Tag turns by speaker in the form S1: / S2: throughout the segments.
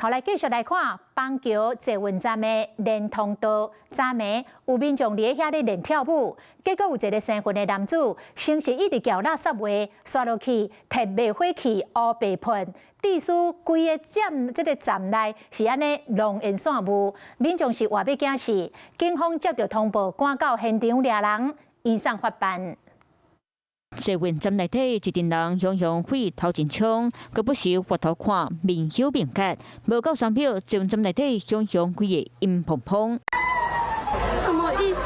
S1: 后来继续来看邦桥捷运站的连通道，昨暝有民众伫遐咧练跳舞，结果有一个生分的男子，先是一直叫垃圾话刷落去，摕灭火器乌白喷，致使规个站内是安尼浓烟散雾，民众是活要惊死。警方接到通报，赶到现场抓人，移送法办。
S2: 捷运站内底一群人汹汹火头前冲，佮不时回头看面有面隔，无到3秒，捷运站内底汹涌规个阴蓬蓬。
S3: 什么意思？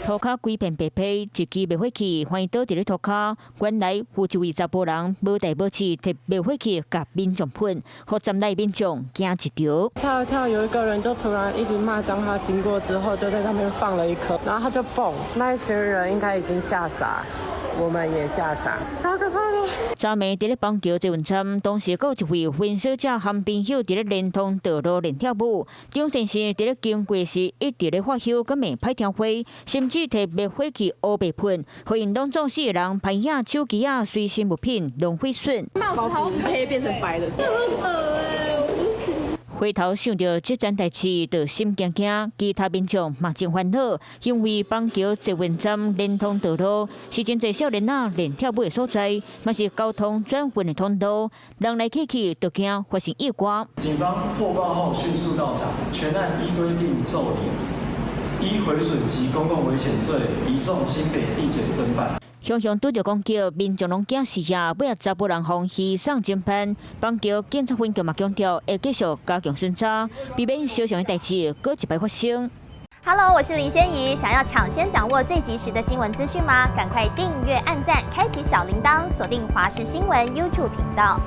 S2: 涂骹规片白皮，一支灭火器反而倒伫咧涂骹。原来有一位查甫人无带无气，摕灭火器甲民众喷，互站内民众惊一条。
S3: 跳一跳，有一个人就突然一直骂脏话，经过之后就在那边放了一颗，然后他就蹦，那一群人应该已经吓傻。 我们也吓傻，超可怕的。
S2: 昨暝伫咧邦桥捷运站，当时有一位分手者和朋友伫咧连通道路练跳舞，张先生伫咧经过时一直咧发烧，佮袂歹听话，甚至摕灭火器乌白喷，互因当中4个人拍影手机啊、随身物品拢毁损。
S4: 帽子从黑变成白的，这很恶哎，我不行。
S2: 回头想到这件代志，就心惊惊。其他民众嘛真烦恼，因为邦桥捷运站连通道路是真侪少年仔练跳舞的所在，嘛是交通转运的通道，人来去就惊发生意外。
S5: 警方获报后迅速到场，全案依规定受理，依毁损及公共危险罪移送新北地检侦办。
S2: 雄雄拄着攻击，民众拢惊死啊！尾仔查甫人防移送侦办，邦桥警察分局嘛强调会继续加强巡查，避免相同的代志搁一摆发生。
S6: Hello， 我是林仙怡，想要抢先掌握最及时的新闻资讯吗？赶快订阅、按赞、开启小铃铛，锁定华视新闻 YouTube 频道。